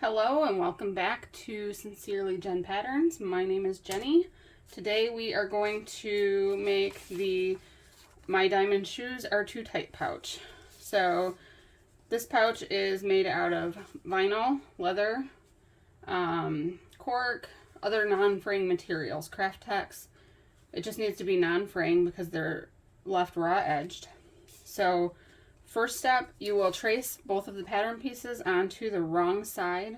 Hello and welcome back to Sincerely Jen Patterns. My name is Jenny. Today we are going to make the My Diamond Shoes Are Too Tight pouch. So this pouch is made out of vinyl, leather, cork, other non-fraying materials, Craftex. It just needs to be non-fraying because they're left raw edged. So first step, you will trace both of the pattern pieces onto the wrong side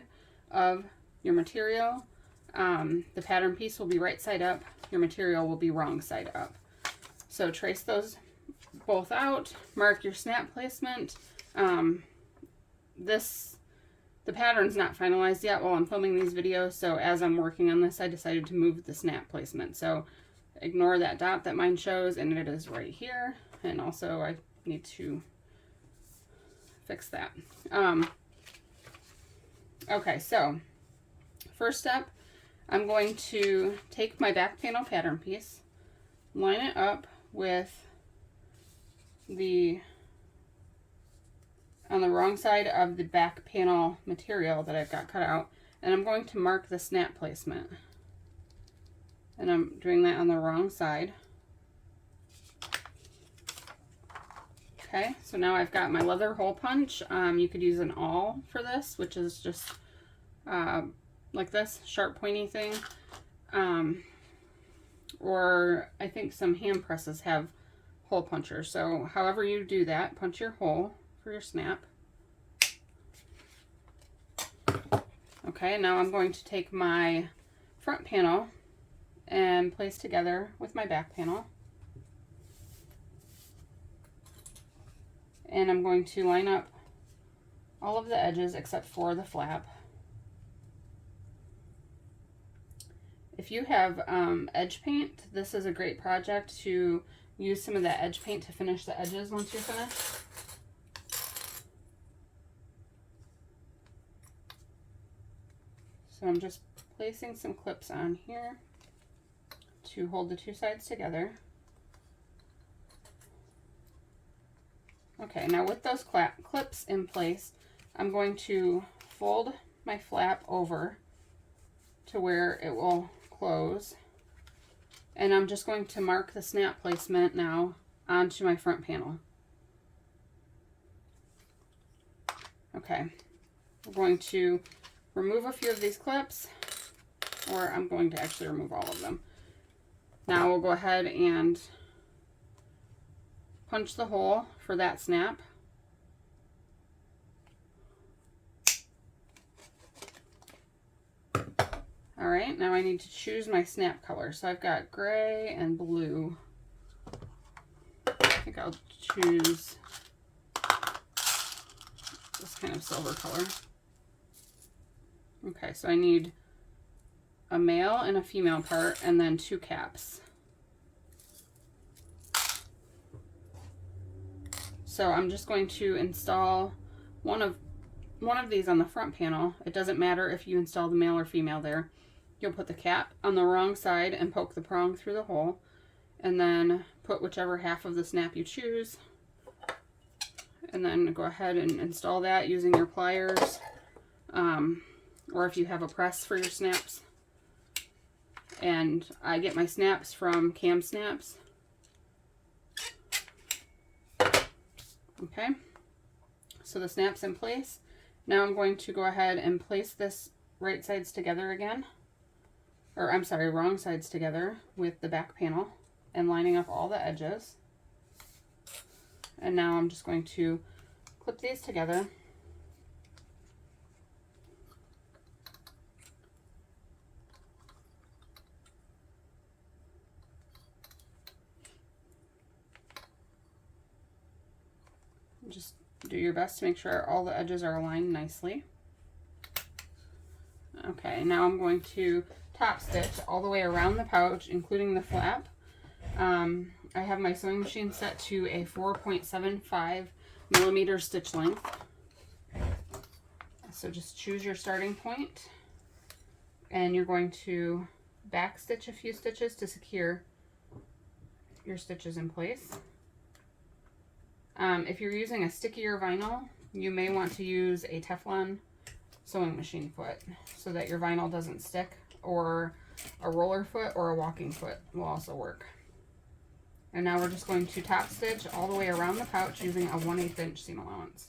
of your material. The pattern piece will be right side up, your material will be wrong side up. So trace those both out, mark your snap placement. The pattern's not finalized yet while I'm filming these videos, so as I'm working on this, I decided to move the snap placement. So ignore that dot that mine shows, and it is right here. And also I need to fix that. Okay, so first step, I'm going to take my back panel pattern piece, line it up with on the wrong side of the back panel material that I've got cut out, and I'm going to mark the snap placement. And I'm doing that on the wrong side. Okay, so now I've got my leather hole punch. You could use an awl for this, which is just like this sharp pointy thing. Or I think some hand presses have hole punchers. So however you do that, punch your hole for your snap. Okay, now I'm going to take my front panel and place together with my back panel. And I'm going to line up all of the edges except for the flap. If you have edge paint, this is a great project to use some of that edge paint to finish the edges once you're finished. So I'm just placing some clips on here to hold the two sides together. Okay, now with those clips in place, I'm going to fold my flap over to where it will close. And I'm just going to mark the snap placement now onto my front panel. Okay, we're going to remove a few of these clips, or I'm going to actually remove all of them. Now we'll go ahead and punch the hole for that snap. All right, now I need to choose my snap color. So I've got gray and blue. I think I'll choose this kind of silver color. Okay, so I need a male and a female part and then two caps. So I'm just going to install one of these on the front panel. It doesn't matter if you install the male or female there. You'll put the cap on the wrong side and poke the prong through the hole, and then put whichever half of the snap you choose, and then go ahead and install that using your pliers, or if you have a press for your snaps. And I get my snaps from Cam Snaps. Okay, so the snap's in place. Now I'm going to go ahead and place this right sides together again, or I'm sorry, wrong sides together with the back panel and lining up all the edges. And now I'm just going to clip these together. Just do your best to make sure all the edges are aligned nicely. Okay, now I'm going to top stitch all the way around the pouch, including the flap. I have my sewing machine set to a 4.75 millimeter stitch length. So just choose your starting point, and you're going to back stitch a few stitches to secure your stitches in place. If you're using a stickier vinyl, you may want to use a Teflon sewing machine foot so that your vinyl doesn't stick, or a roller foot or a walking foot will also work. And now we're just going to top stitch all the way around the pouch using a 1/8 inch seam allowance.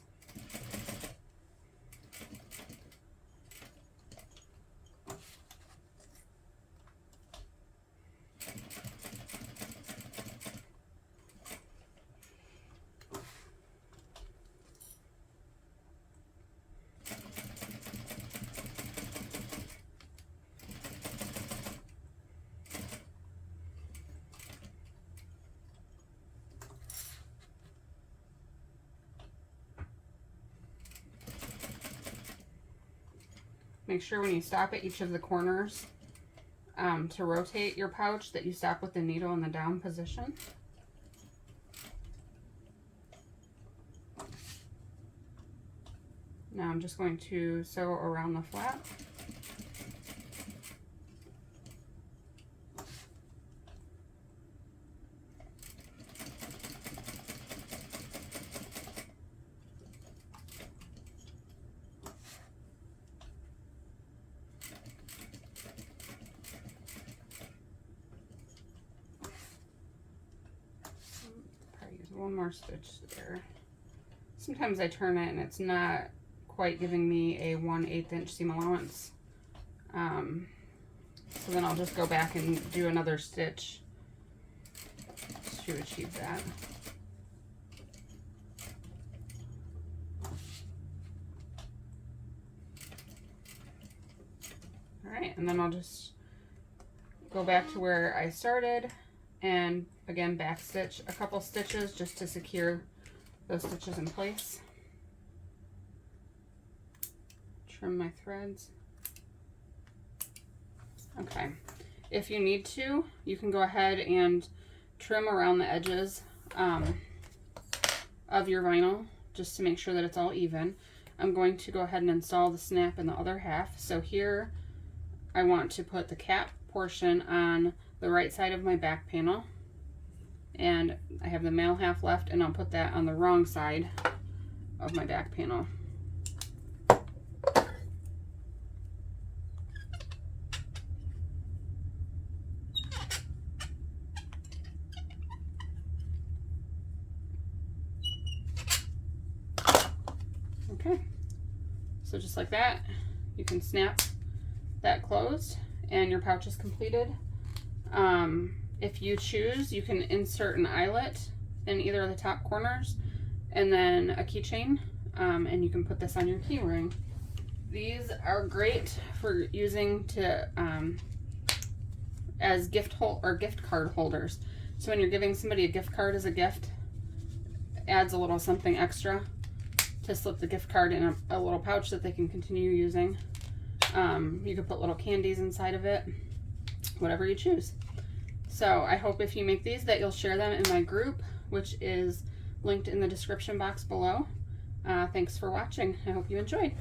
Make sure when you stop at each of the corners to rotate your pouch that you stop with the needle in the down position. Now I'm just going to sew around the flap. One more stitch there. Sometimes I turn it and it's not quite giving me a 1/8 inch seam allowance. So then I'll just go back and do another stitch to achieve that. Alright, and then I'll just go back to where I started and again back stitch a couple stitches just to secure those stitches in place. Trim my threads. Okay, if you need to, you can go ahead and trim around the edges of your vinyl just to make sure that it's all even. I'm going to go ahead and install the snap in the other half. So here I want to put the cap portion on the right side of my back panel, and I have the male half left, and I'll put that on the wrong side of my back panel. Okay, so just like that, you can snap that closed and your pouch is completed. If you choose, you can insert an eyelet in either of the top corners and then a keychain, and you can put this on your key ring. These are great for using to as gift card holders. So when you're giving somebody a gift card as a gift, adds a little something extra to slip the gift card in a little pouch that they can continue using. You could put little candies inside of it, whatever you choose. So I hope if you make these that you'll share them in my group, which is linked in the description box below. Thanks for watching. I hope you enjoyed.